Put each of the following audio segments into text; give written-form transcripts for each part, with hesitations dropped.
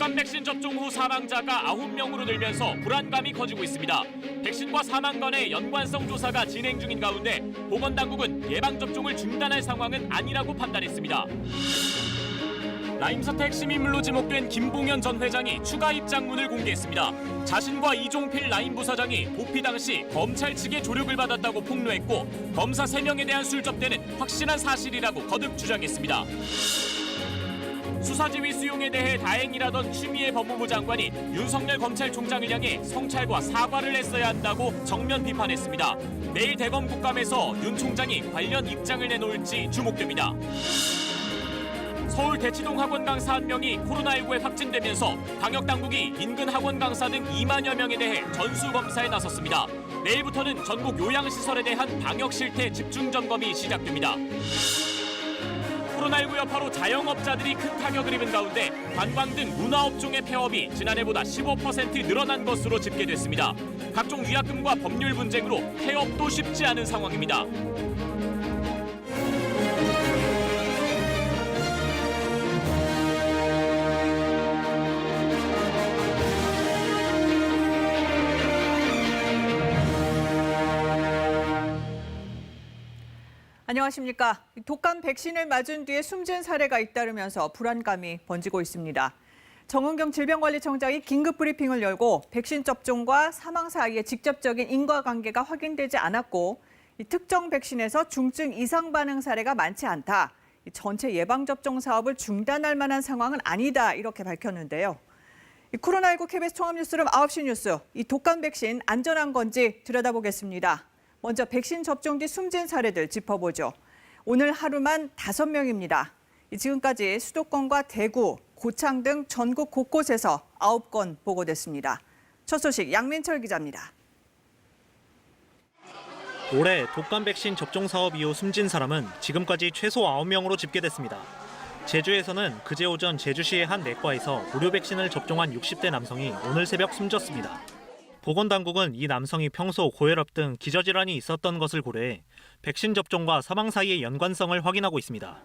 독감 백신 접종 후 사망자가 9명으로 늘면서 불안감이 커지고 있습니다. 백신과 사망 간의 연관성 조사가 진행 중인 가운데 보건당국은 예방접종을 중단할 상황은 아니라고 판단했습니다. 라임 사태 핵심 인물로 지목된 김봉현 전 회장이 추가 입장문을 공개했습니다. 자신과 이종필 라임 부사장이 도피 당시 검찰 측의 조력을 받았다고 폭로했고 검사 3명에 대한 술접대는 확실한 사실이라고 거듭 주장했습니다. 수사지휘 수용에 대해 다행이라던 추미애 법무부 장관이 윤석열 검찰총장을 향해 성찰과 사과를 했어야 한다고 정면 비판했습니다. 내일 대검 국감에서 윤 총장이 관련 입장을 내놓을지 주목됩니다. 서울 대치동 학원 강사 1명이 코로나19에 확진되면서 방역당국이 인근 학원 강사 등 2만여 명에 대해 전수검사에 나섰습니다. 내일부터는 전국 요양시설에 대한 방역 실태 집중 점검이 시작됩니다. 코로나19 여파로 자영업자들이 큰 타격을 입은 가운데 관광 등 문화업종의 폐업이 지난해보다 15% 늘어난 것으로 집계됐습니다. 각종 위약금과 법률 분쟁으로 폐업도 쉽지 않은 상황입니다. 안녕하십니까. 독감 백신을 맞은 뒤에 숨진 사례가 잇따르면서 불안감이 번지고 있습니다. 정은경 질병관리청장이 긴급 브리핑을 열고 백신 접종과 사망 사이에 직접적인 인과관계가 확인되지 않았고 특정 백신에서 중증 이상 반응 사례가 많지 않다. 전체 예방접종 사업을 중단할 만한 상황은 아니다 이렇게 밝혔는데요. 코로나19 KBS 종합뉴스룸 9시 뉴스, 이 독감 백신 안전한 건지 들여다보겠습니다. 먼저 백신 접종 뒤 숨진 사례들 짚어보죠. 오늘 하루만 5명입니다. 지금까지 수도권과 대구, 고창 등 전국 곳곳에서 9건 보고됐습니다. 첫 소식 양민철 기자입니다. 올해 독감 백신 접종 사업 이후 숨진 사람은 지금까지 최소 9명으로 집계됐습니다. 제주에서는 그제 오전 제주시의 한 내과에서 무료 백신을 접종한 60대 남성이 오늘 새벽 숨졌습니다. 보건당국은 이 남성이 평소 고혈압 등 기저질환이 있었던 것을 고려해 백신 접종과 사망 사이의 연관성을 확인하고 있습니다.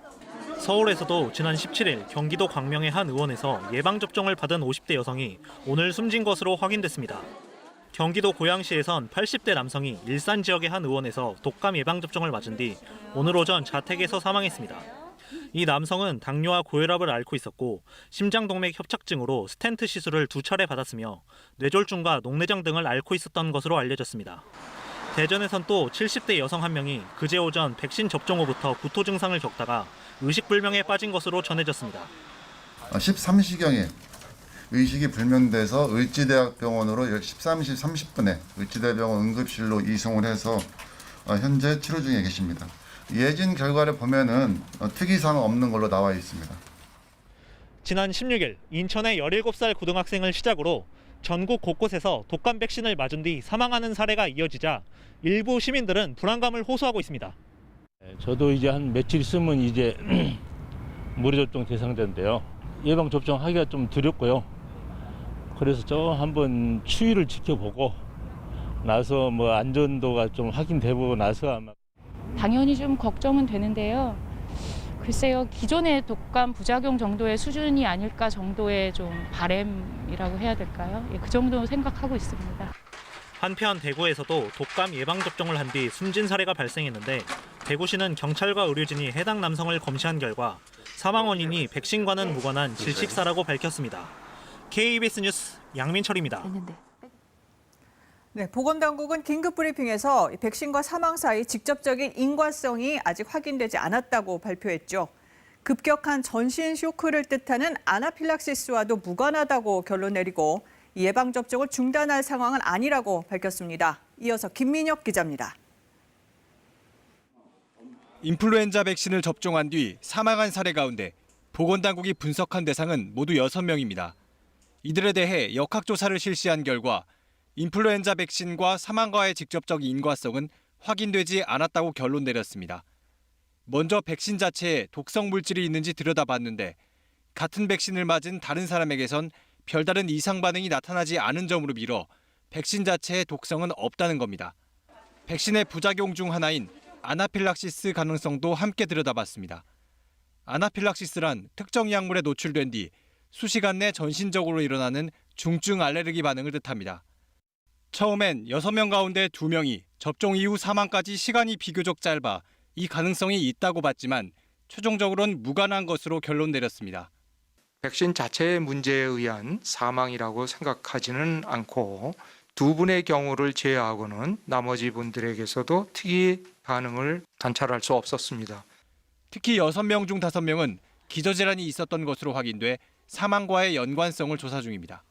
서울에서도 지난 17일 경기도 광명의 한 의원에서 예방접종을 받은 50대 여성이 오늘 숨진 것으로 확인됐습니다. 경기도 고양시에선 80대 남성이 일산 지역의 한 의원에서 독감 예방접종을 맞은 뒤 오늘 오전 자택에서 사망했습니다. 이 남성은 당뇨와 고혈압을 앓고 있었고 심장동맥 협착증으로 스텐트 시술을 2차례 받았으며 뇌졸중과 녹내장 등을 앓고 있었던 것으로 알려졌습니다. 대전에선 또 70대 여성 1명이 그제 오전 백신 접종 후부터 구토 증상을 겪다가 의식불명에 빠진 것으로 전해졌습니다. 13시경에 의식이 불명돼서 을지대학병원으로 13시 30분에 을지대병원 응급실로 이송을 해서 현재 치료 중에 계십니다. 예진 결과를 보면은 특이사항 없는 걸로 나와 있습니다. 지난 16일 인천의 17살 고등학생을 시작으로 전국 곳곳에서 독감 백신을 맞은 뒤 사망하는 사례가 이어지자 일부 시민들은 불안감을 호소하고 있습니다. 저도 이제 한 며칠 있으면 이제 무료 접종 대상자인데요. 예방 접종하기가 좀 두렵고요. 그래서 좀 한번 추이를 지켜보고 나서 뭐 안전도가 좀 확인되고 나서 아마. 당연히 좀 걱정은 되는데요. 글쎄요, 기존의 독감 부작용 정도의 수준이 아닐까 정도의 좀 바람이라고 해야 될까요? 그 정도 생각하고 있습니다. 한편 대구에서도 독감 예방접종을 한 뒤 숨진 사례가 발생했는데 대구시는 경찰과 의료진이 해당 남성을 검시한 결과 사망 원인이 백신과는 무관한 질식사라고 밝혔습니다. KBS 뉴스 양민철입니다. 네, 보건당국은 긴급 브리핑에서 백신과 사망 사이 직접적인 인과성이 아직 확인되지 않았다고 발표했죠. 급격한 전신 쇼크를 뜻하는 아나필락시스와도 무관하다고 결론 내리고 예방접종을 중단할 상황은 아니라고 밝혔습니다. 이어서 김민혁 기자입니다. 인플루엔자 백신을 접종한 뒤 사망한 사례 가운데 보건당국이 분석한 대상은 모두 6명입니다. 이들에 대해 역학조사를 실시한 결과 인플루엔자 백신과 사망과의 직접적 인과성은 확인되지 않았다고 결론 내렸습니다. 먼저 백신 자체에 독성 물질이 있는지 들여다봤는데 같은 백신을 맞은 다른 사람에게선 별다른 이상 반응이 나타나지 않은 점으로 미뤄 백신 자체에 독성은 없다는 겁니다. 백신의 부작용 중 하나인 아나필락시스 가능성도 함께 들여다봤습니다. 아나필락시스란 특정 약물에 노출된 뒤 수시간 내 전신적으로 일어나는 중증 알레르기 반응을 뜻합니다. 처음엔 6명 가운데 2명이 접종 이후 사망까지 시간이 비교적 짧아 이 가능성이 있다고 봤지만 최종적으로는 무관한 것으로 결론 내렸습니다. 백신 자체의 문제에 의한 사망이라고 생각하지는 않고 두 분의 경우를 제외하고는 나머지 분들에게서도 특이 반응을 관찰할 수 없었습니다. 특히 6명 중 5명은 기저질환이 있었던 것으로 확인돼 사망과의 연관성을 조사 중입니다.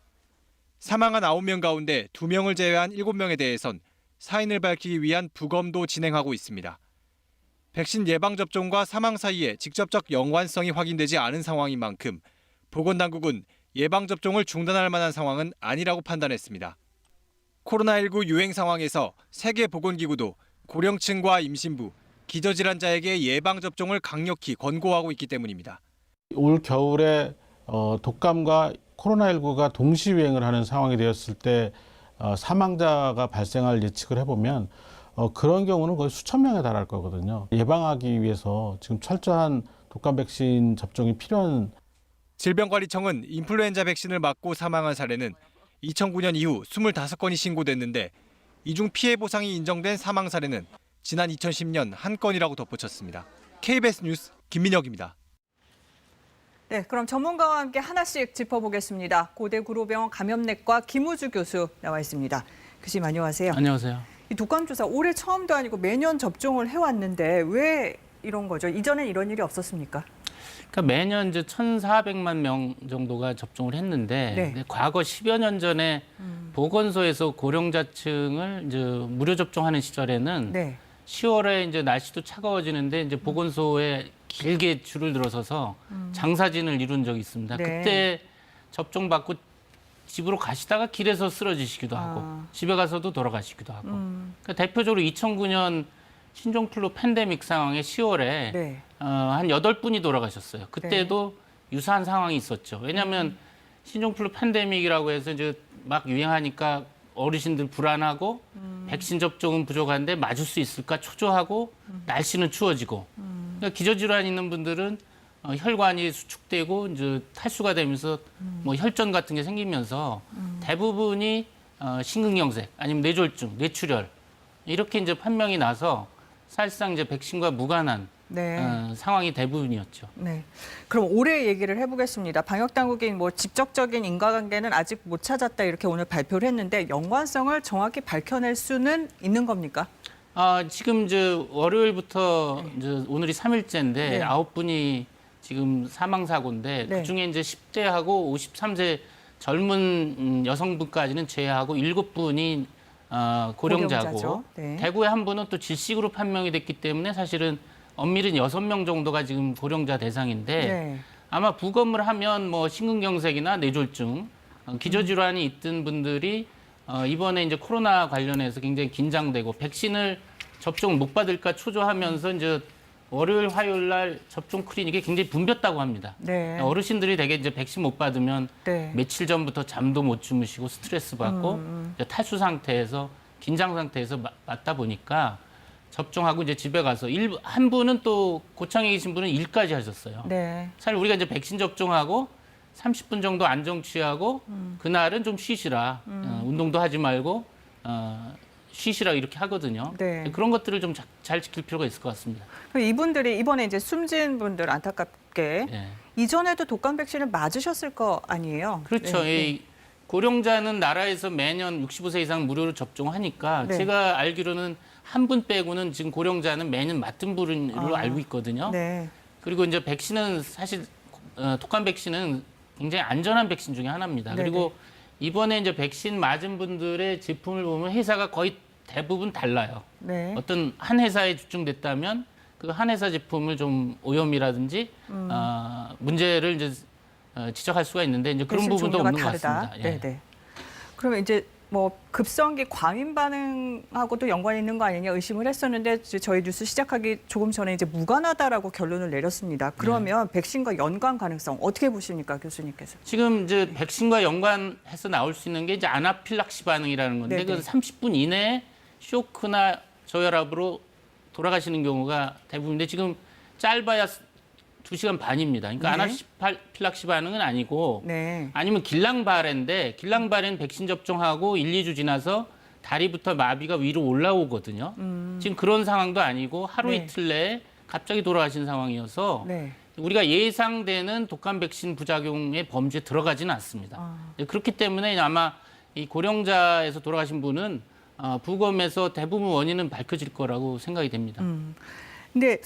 사망한 9명 가운데 2명을 제외한 7명에 대해선 사인을 밝히기 위한 부검도 진행하고 있습니다. 백신 예방접종과 사망 사이에 직접적 연관성이 확인되지 않은 상황인 만큼 보건당국은 예방접종을 중단할 만한 상황은 아니라고 판단했습니다. 코로나19 유행 상황에서 세계보건기구도 고령층과 임신부, 기저질환자에게 예방접종을 강력히 권고하고 있기 때문입니다. 올 겨울에 독감과 코로나19가 동시 유행을 하는 상황이 되었을 때 사망자가 발생할 예측을 해보면 그런 경우는 거의 수천 명에 달할 거거든요. 예방하기 위해서 지금 철저한 독감 백신 접종이 필요한. 질병관리청은 인플루엔자 백신을 맞고 사망한 사례는 2009년 이후 25건이 신고됐는데 이 중 피해 보상이 인정된 사망 사례는 지난 2010년 1건이라고 덧붙였습니다. KBS 뉴스 김민혁입니다. 네, 그럼 전문가와 함께 하나씩 짚어보겠습니다. 고대 구로병원 감염내과 김우주 교수 나와 있습니다. 교수님 안녕하세요. 안녕하세요. 이 독감 주사 올해 처음도 아니고 매년 접종을 해왔는데 왜 이런 거죠? 이전엔 이런 일이 없었습니까? 그러니까 매년 이제 1,400만 명 정도가 접종을 했는데 네. 과거 10여 년 전에 보건소에서 고령자층을 이제 무료 접종하는 시절에는 네. 10월에 이제 날씨도 차가워지는데 이제 보건소에 길게 줄을 들어서서 장사진을 이룬 적이 있습니다. 네. 그때 접종 받고 집으로 가시다가 길에서 쓰러지시기도 하고 집에 가서도 돌아가시기도 하고. 그러니까 대표적으로 2009년 신종플루 팬데믹 상황에 10월에 네. 한 8분이 돌아가셨어요. 그때도 유사한 상황이 있었죠. 왜냐하면 신종플루 팬데믹이라고 해서 이제 막 유행하니까 어르신들 불안하고 백신 접종은 부족한데 맞을 수 있을까 초조하고 날씨는 추워지고 그러니까 기저질환 있는 분들은 혈관이 수축되고 이제 탈수가 되면서 뭐 혈전 같은 게 생기면서 대부분이 심근경색 아니면 뇌졸중, 뇌출혈 이렇게 이제 판명이 나서 사실상 이제 백신과 무관한 네. 상황이 대부분이었죠. 네. 그럼 올해 얘기를 해보겠습니다. 방역 당국이 뭐 직접적인 인과관계는 아직 못 찾았다 이렇게 오늘 발표를 했는데 연관성을 정확히 밝혀낼 수는 있는 겁니까? 지금 이제 월요일부터 이제 오늘이 3일째인데 네. 9분이 지금 사망 사고인데 네. 그중에 이제 10대하고 53세 젊은 여성분까지는 제외하고 7분이 고령자고 고령자죠. 네. 대구에 한 분은 또 질식으로 판명이 됐기 때문에 사실은 엄밀은 6명 정도가 지금 고령자 대상인데 네. 아마 부검을 하면 뭐 심근경색이나 뇌졸중, 기저질환이 있던 분들이 이번에 이제 코로나 관련해서 굉장히 긴장되고 백신을 접종 못 받을까 초조하면서 이제 월요일, 화요일 날 접종 클리닉이 굉장히 붐볐다고 합니다. 네. 어르신들이 되게 이제 백신 못 받으면 네. 며칠 전부터 잠도 못 주무시고 스트레스 받고 이제 탈수 상태에서 긴장 상태에서 맞다 보니까 접종하고 이제 집에 가서 한 분은 또 고창에 계신 분은 일까지 하셨어요. 네. 사실 우리가 이제 백신 접종하고 30분 정도 안정 취하고 그날은 좀 쉬시라 운동도 하지 말고 쉬시라 이렇게 하거든요. 네. 그런 것들을 좀 잘 지킬 필요가 있을 것 같습니다. 그럼 이분들이 이번에 이제 숨진 분들 안타깝게 예. 이전에도 독감 백신을 맞으셨을 거 아니에요? 그렇죠. 네. 이 고령자는 나라에서 매년 65세 이상 무료로 접종하니까 네. 제가 알기로는 한 분 빼고는 지금 고령자는 매년 맞은 분으로 알고 있거든요. 네. 그리고 이제 백신은 사실 독감 백신은 굉장히 안전한 백신 중에 하나입니다. 네네. 그리고 이번에 이제 백신 맞은 분들의 제품을 보면 회사가 거의 대부분 달라요. 네. 어떤 한 회사에 집중됐다면 그 한 회사 제품을 좀 오염이라든지 문제를 이제 지적할 수가 있는데 이제 그런 백신 부분도 종류가 없는 다르다. 것 같습니다. 예. 네. 그러면 이제 뭐 급성기 과민 반응하고도 연관이 있는 거 아니냐 의심을 했었는데 저희 뉴스 시작하기 조금 전에 이제 무관하다라고 결론을 내렸습니다. 그러면 백신과 연관 가능성 어떻게 보십니까, 교수님께서? 지금 이제 백신과 연관해서 나올 수 있는 게 이제 아나필락시 반응이라는 건데 네네. 그건 30분 이내에 쇼크나 저혈압으로 돌아가시는 경우가 대부분인데 지금 짧아야 2시간 반입니다. 그러니까 네. 아나필락시 반응은 아니고 네. 아니면 길랑바레인데 길랑바레는 백신 접종하고 1, 2주 지나서 다리부터 마비가 위로 올라오거든요. 지금 그런 상황도 아니고 하루 네. 이틀 내에 갑자기 돌아가신 상황이어서 네. 우리가 예상되는 독감 백신 부작용의 범주에 들어가지는 않습니다. 그렇기 때문에 아마 이 고령자에서 돌아가신 분은 부검에서 대부분 원인은 밝혀질 거라고 생각이 됩니다. 근데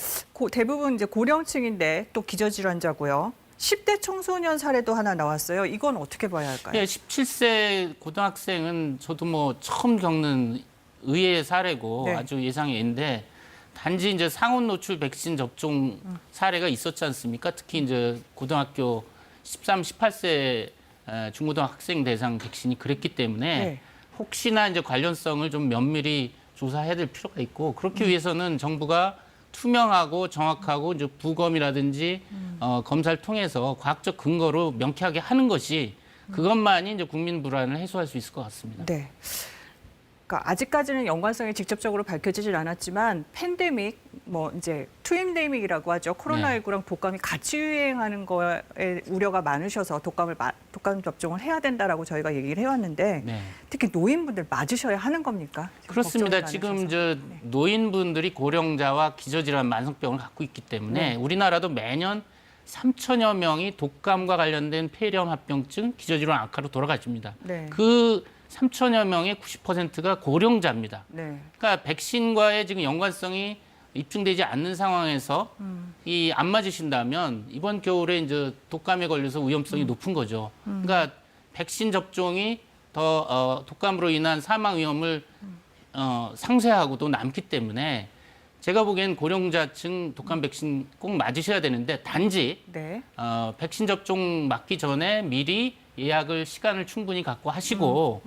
대부분 이제 고령층인데 또 기저질환자고요. 10대 청소년 사례도 하나 나왔어요. 이건 어떻게 봐야 할까요? 예, 17세 고등학생은 저도 뭐 처음 겪는 의외의 사례고 네. 아주 예상의 예인데 단지 이제 상온 노출 백신 접종 사례가 있었지 않습니까? 특히 이제 고등학교 13, 18세 중고등학생 대상 백신이 그랬기 때문에 네. 혹시나 이제 관련성을 좀 면밀히 조사해야 될 필요가 있고 그렇기 위해서는 정부가 투명하고 정확하고 이제 부검이라든지 검사를 통해서 과학적 근거로 명쾌하게 하는 것이 그것만이 이제 국민 불안을 해소할 수 있을 것 같습니다. 네. 그러니까 아직까지는 연관성이 직접적으로 밝혀지질 않았지만 팬데믹, 뭐 이제 투인데믹이라고 하죠. 코로나19랑 독감이 같이 유행하는 거에 우려가 많으셔서 독감 접종을 해야 된다라고 저희가 얘기를 해왔는데 네. 특히 노인분들 맞으셔야 하는 겁니까? 그렇습니다. 걱정이 지금 많으셔서. 저 노인분들이 고령자와 기저질환 만성병을 갖고 있기 때문에 우리나라도 매년 3천여 명이 독감과 관련된 폐렴 합병증, 기저질환 악화로 돌아가십니다. 네. 그 3천여 명의 90%가 고령자입니다. 네. 그러니까 백신과의 지금 연관성이 입증되지 않는 상황에서 이 안 맞으신다면 이번 겨울에 이제 독감에 걸려서 위험성이 높은 거죠. 그러니까 백신 접종이 더 독감으로 인한 사망 위험을 상쇄하고도 남기 때문에 제가 보기엔 고령자층 독감 백신 꼭 맞으셔야 되는데 단지 네. 백신 접종 맞기 전에 미리 예약을 시간을 충분히 갖고 하시고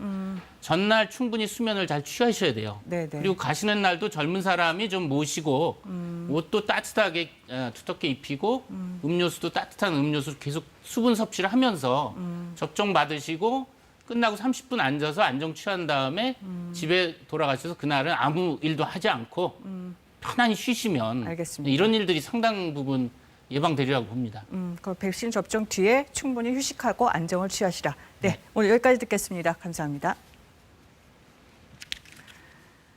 전날 충분히 수면을 잘 취하셔야 돼요. 네, 네. 그리고 가시는 날도 젊은 사람이 좀 모시고 옷도 따뜻하게 두텁게 입히고 음료수도 따뜻한 음료수 계속 수분 섭취를 하면서 접종 받으시고 끝나고 30분 앉아서 안정 취한 다음에 집에 돌아가셔서 그날은 아무 일도 하지 않고 편안히 쉬시면 알겠습니다. 이런 일들이 상당 부분 예방되리라고 봅니다. 그 백신 접종 뒤에 충분히 휴식하고 안정을 취하시라. 네, 오늘 여기까지 듣겠습니다. 감사합니다.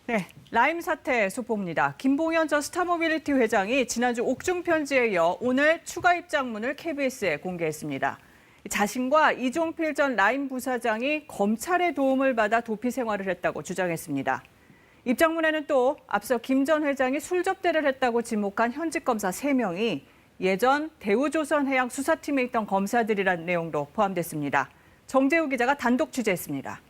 네, 라임 사태 소포입니다. 김봉현 전 스타모빌리티 회장이 지난주 옥중 편지에 이어 오늘 추가 입장문을 KBS에 공개했습니다. 자신과 이종필 전 라임 부사장이 검찰의 도움을 받아 도피 생활을 했다고 주장했습니다. 입장문에는 또 앞서 김 전 회장이 술 접대를 했다고 지목한 현직 검사 3명이 예전 대우조선해양 수사팀에 있던 검사들이라는 내용도 포함됐습니다. 정재우 기자가 단독 취재했습니다.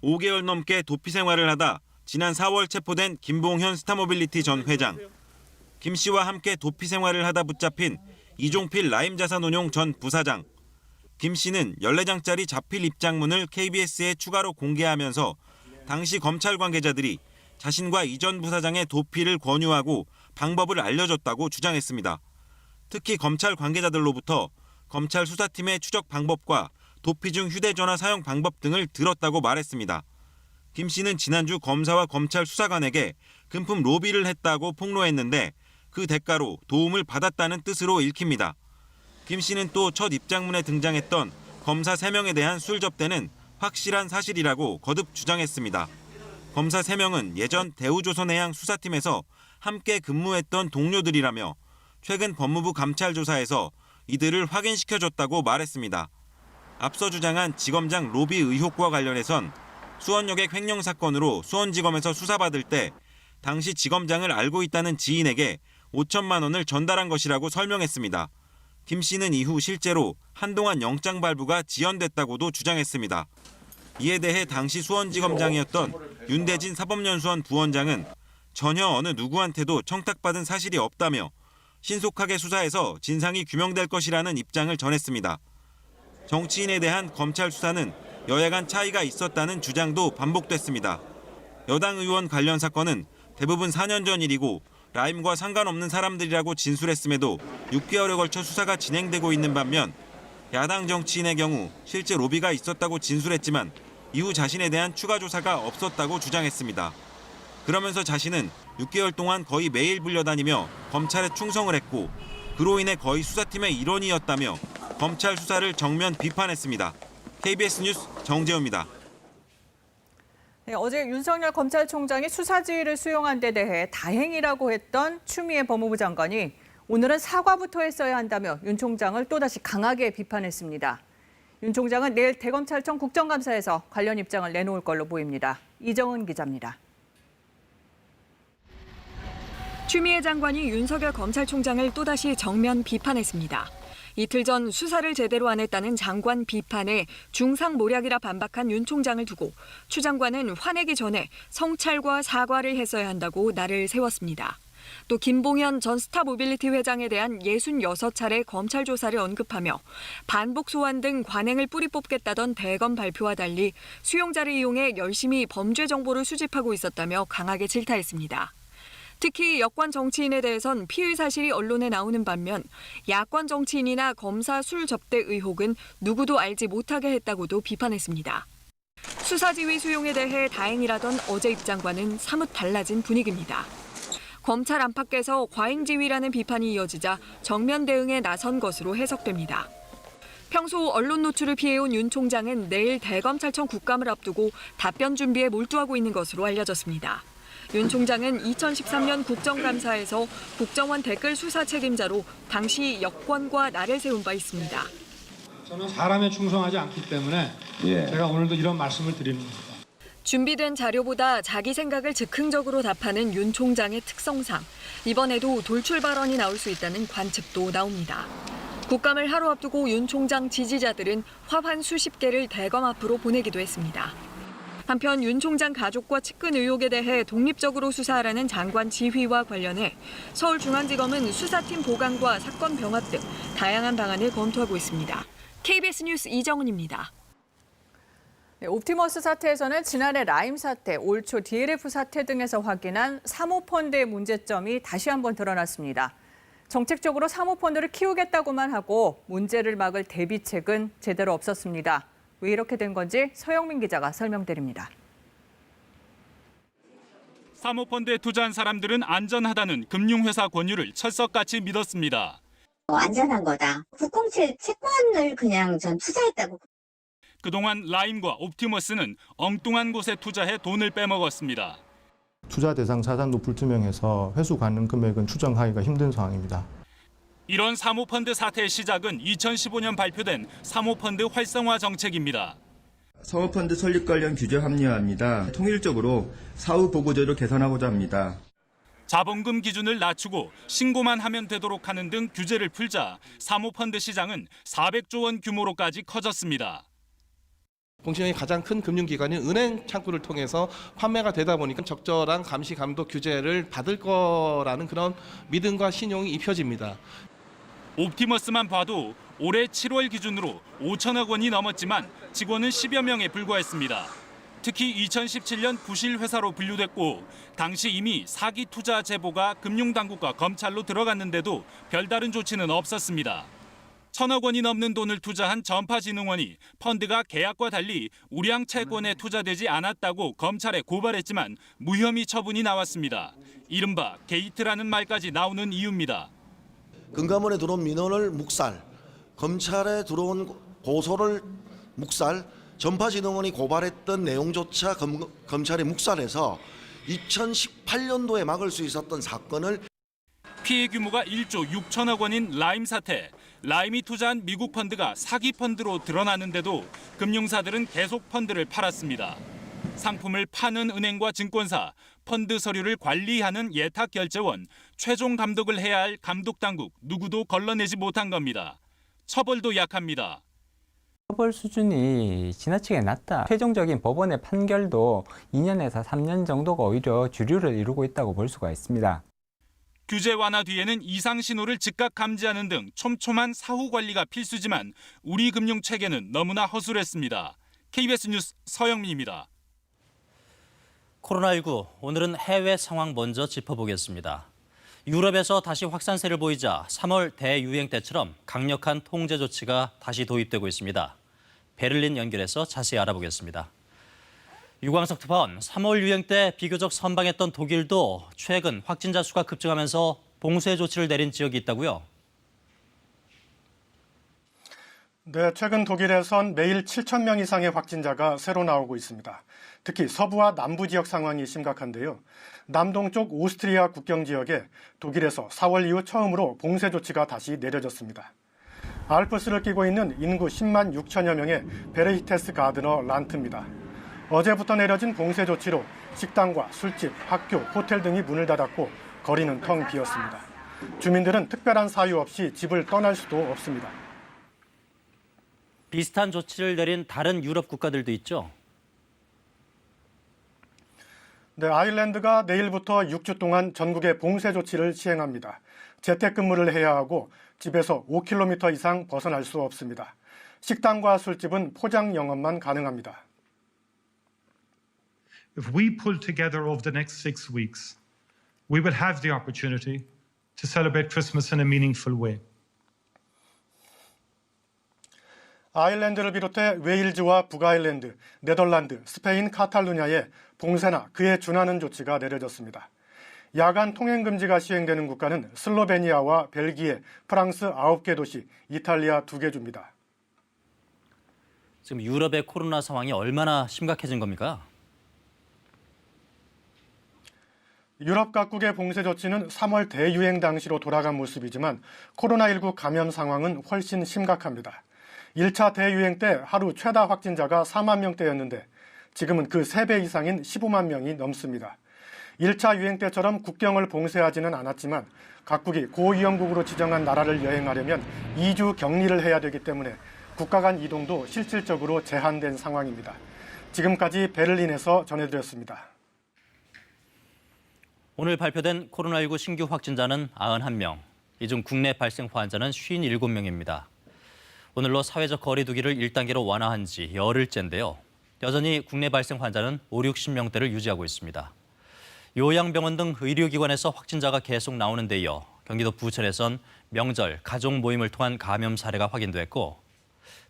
5개월 넘게 도피 생활을 하다 지난 4월 체포된 김봉현 스타모빌리티 전 회장. 김 씨와 함께 도피 생활을 하다 붙잡힌 이종필 라임자산운용 전 부사장. 김 씨는 14장짜리 자필 입장문을 KBS에 추가로 공개하면서 당시 검찰 관계자들이 자신과 이 전 부사장의 도피를 권유하고 방법을 알려줬다고 주장했습니다. 특히 검찰 관계자들로부터 검찰 수사팀의 추적 방법과 도피 중 휴대전화 사용 방법 등을 들었다고 말했습니다. 김 씨는 지난주 검사와 검찰 수사관에게 금품 로비를 했다고 폭로했는데 그 대가로 도움을 받았다는 뜻으로 읽힙니다. 김 씨는 또 첫 입장문에 등장했던 검사 3명에 대한 술 접대는 확실한 사실이라고 거듭 주장했습니다. 검사 3명은 예전 대우조선해양 수사팀에서 함께 근무했던 동료들이라며 최근 법무부 감찰 조사에서 이들을 확인시켜줬다고 말했습니다. 앞서 주장한 지검장 로비 의혹과 관련해선 수원여객 횡령 사건으로 수원지검에서 수사받을 때 당시 지검장을 알고 있다는 지인에게 5천만 원을 전달한 것이라고 설명했습니다. 김 씨는 이후 실제로 한동안 영장 발부가 지연됐다고도 주장했습니다. 이에 대해 당시 수원지검장이었던 윤대진 사법연수원 부원장은 전혀 어느 누구한테도 청탁받은 사실이 없다며 신속하게 수사해서 진상이 규명될 것이라는 입장을 전했습니다. 정치인에 대한 검찰 수사는 여야 간 차이가 있었다는 주장도 반복됐습니다. 여당 의원 관련 사건은 대부분 4년 전 일이고 라임과 상관없는 사람들이라고 진술했음에도 6개월에 걸쳐 수사가 진행되고 있는 반면 야당 정치인의 경우 실제 로비가 있었다고 진술했지만 이후 자신에 대한 추가 조사가 없었다고 주장했습니다. 그러면서 자신은 6개월 동안 거의 매일 불려다니며 검찰에 충성을 했고 그로 인해 거의 수사팀의 일원이었다며 검찰 수사를 정면 비판했습니다. KBS 뉴스 정재호입니다. 네, 어제 윤석열 검찰총장이 수사지휘를 수용한 데 대해 다행이라고 했던 추미애 법무부 장관이 오늘은 사과부터 했어야 한다며 윤 총장을 또다시 강하게 비판했습니다. 윤 총장은 내일 대검찰청 국정감사에서 관련 입장을 내놓을 걸로 보입니다. 이정은 기자입니다. 추미애 장관이 윤석열 검찰총장을 또다시 정면 비판했습니다. 이틀 전 수사를 제대로 안 했다는 장관 비판에 중상모략이라 반박한 윤 총장을 두고 추 장관은 화내기 전에 성찰과 사과를 했어야 한다고 날을 세웠습니다. 또 김봉현 전 스타모빌리티 회장에 대한 66차례 검찰 조사를 언급하며 반복 소환 등 관행을 뿌리 뽑겠다던 대검 발표와 달리 수용자를 이용해 열심히 범죄 정보를 수집하고 있었다며 강하게 질타했습니다. 특히 여권 정치인에 대해선 피의 사실이 언론에 나오는 반면 야권 정치인이나 검사 술 접대 의혹은 누구도 알지 못하게 했다고도 비판했습니다. 수사지휘 수용에 대해 다행이라던 어제 입장과는 사뭇 달라진 분위기입니다. 검찰 안팎에서 과잉지휘라는 비판이 이어지자 정면 대응에 나선 것으로 해석됩니다. 평소 언론 노출을 피해온 윤 총장은 내일 대검찰청 국감을 앞두고 답변 준비에 몰두하고 있는 것으로 알려졌습니다. 윤 총장은 2013년 국정감사에서 국정원 댓글 수사 책임자로 당시 여권과 나를 세운 바 있습니다. 저는 사람에 충성하지 않기 때문에 제가 오늘도 이런 말씀을 드리는 겁니다. 준비된 자료보다 자기 생각을 즉흥적으로 답하는 윤 총장의 특성상 이번에도 돌출 발언이 나올 수 있다는 관측도 나옵니다. 국감을 하루 앞두고 윤 총장 지지자들은 화환 수십 개를 대검 앞으로 보내기도 했습니다. 한편 윤 총장 가족과 측근 의혹에 대해 독립적으로 수사하라는 장관 지휘와 관련해 서울중앙지검은 수사팀 보강과 사건 병합 등 다양한 방안을 검토하고 있습니다. KBS 뉴스 이정은입니다. 네, 옵티머스 사태에서는 지난해 라임 사태, 올 초 DLF 사태 등에서 확인한 사모펀드의 문제점이 다시 한번 드러났습니다. 정책적으로 사모펀드를 키우겠다고만 하고 문제를 막을 대비책은 제대로 없었습니다. 왜 이렇게 된 건지 서영민 기자가 설명드립니다. 사모펀드에 투자한 사람들은 안전하다는 금융회사 권유를 철석같이 믿었습니다. 안전한 거다. 907 채권을 그냥 전 투자했다고. 그동안 라임과 옵티머스는 엉뚱한 곳에 투자해 돈을 빼먹었습니다. 투자 대상 자산도 불투명해서 회수 가능 금액은 추정하기가 힘든 상황입니다. 이런 사모펀드 사태의 시작은 2015년 발표된 사모펀드 활성화 정책입니다. 사모펀드 설립 관련 규제 합리화합니다. 통일적으로 사후 보고제를 개선하고자 합니다. 자본금 기준을 낮추고 신고만 하면 되도록 하는 등 규제를 풀자 사모펀드 시장은 400조 원 규모로까지 커졌습니다. 공시형이 가장 큰 금융기관인 은행 창구를 통해서 판매가 되다 보니까 적절한 감시 감독 규제를 받을 거라는 그런 믿음과 신용이 입혀집니다. 옵티머스만 봐도 올해 7월 기준으로 5천억 원이 넘었지만 직원은 10여 명에 불과했습니다. 특히 2017년 부실 회사로 분류됐고 당시 이미 사기 투자 제보가 금융당국과 검찰로 들어갔는데도 별다른 조치는 없었습니다. 1,000억 원이 넘는 돈을 투자한 전파진흥원이 펀드가 계약과 달리 우량 채권에 투자되지 않았다고 검찰에 고발했지만 무혐의 처분이 나왔습니다. 이른바 게이트라는 말까지 나오는 이유입니다. 금감원에 들어온 민원을 묵살, 검찰에 들어온 고소를 묵살, 전파진흥원이 고발했던 내용조차 검찰이 묵살해서 2018년도에 막을 수 있었던 사건을 피해 규모가 1조 6천억 원인 라임 사태. 라임이 투자한 미국 펀드가 사기 펀드로 드러나는데도 금융사들은 계속 펀드를 팔았습니다. 상품을 파는 은행과 증권사, 펀드 서류를 관리하는 예탁결제원, 최종 감독을 해야 할 감독당국 누구도 걸러내지 못한 겁니다. 처벌도 약합니다. 처벌 수준이 지나치게 낮다. 최종적인 법원의 판결도 2년에서 3년 정도가 오히려 주류를 이루고 있다고 볼 수가 있습니다. 규제 완화 뒤에는 이상 신호를 즉각 감지하는 등 촘촘한 사후 관리가 필수지만 우리 금융 체계는 너무나 허술했습니다. KBS 뉴스 서영민입니다. 코로나19, 오늘은 해외 상황 먼저 짚어보겠습니다. 유럽에서 다시 확산세를 보이자 3월 대유행 때처럼 강력한 통제 조치가 다시 도입되고 있습니다. 베를린 연결해서 자세히 알아보겠습니다. 유광석 특파원, 3월 유행 때 비교적 선방했던 독일도 최근 확진자 수가 급증하면서 봉쇄 조치를 내린 지역이 있다고요? 네, 최근 독일에선 매일 7,000명 이상의 확진자가 새로 나오고 있습니다. 특히 서부와 남부 지역 상황이 심각한데요. 남동쪽 오스트리아 국경 지역에 독일에서 4월 이후 처음으로 봉쇄 조치가 다시 내려졌습니다. 알프스를 끼고 있는 인구 10만 6천여 명의 베르히테스가드너 란트입니다. 어제부터 내려진 봉쇄 조치로 식당과 술집, 학교, 호텔 등이 문을 닫았고 거리는 텅 비었습니다. 주민들은 특별한 사유 없이 집을 떠날 수도 없습니다. 비슷한 조치를 내린 다른 유럽 국가들도 있죠? 네, 아일랜드가 내일부터 6주 동안 전국에 봉쇄 조치를 시행합니다. 재택근무를 해야 하고 집에서 5km 이상 벗어날 수 없습니다. 식당과 술집은 포장 영업만 가능합니다. If we pull together over the next 6 weeks, we will have the opportunity to celebrate Christmas in a meaningful way. 아일랜드를 비롯해 웨일즈와 북아일랜드, 네덜란드, 스페인, 카탈루냐에 봉쇄나 그에 준하는 조치가 내려졌습니다. 야간 통행 금지가 시행되는 국가는 슬로베니아와 벨기에, 프랑스 9개 도시, 이탈리아 2개 주입니다. 지금 유럽의 코로나 상황이 얼마나 심각해진 겁니까? 유럽 각국의 봉쇄 조치는 3월 대유행 당시로 돌아간 모습이지만 코로나19 감염 상황은 훨씬 심각합니다. 1차 대유행 때 하루 최다 확진자가 4만 명대였는데 지금은 그 3배 이상인 15만 명이 넘습니다. 1차 유행 때처럼 국경을 봉쇄하지는 않았지만 각국이 고위험국으로 지정한 나라를 여행하려면 2주 격리를 해야 되기 때문에 국가 간 이동도 실질적으로 제한된 상황입니다. 지금까지 베를린에서 전해드렸습니다. 오늘 발표된 코로나19 신규 확진자는 91명, 이 중 국내 발생 환자는 57명입니다. 오늘로 사회적 거리 두기를 1단계로 완화한 지 열흘째인데요. 여전히 국내 발생 환자는 50-60명대를 유지하고 있습니다. 요양병원 등 의료기관에서 확진자가 계속 나오는 데 이어 경기도 부천에선 명절, 가족 모임을 통한 감염 사례가 확인됐고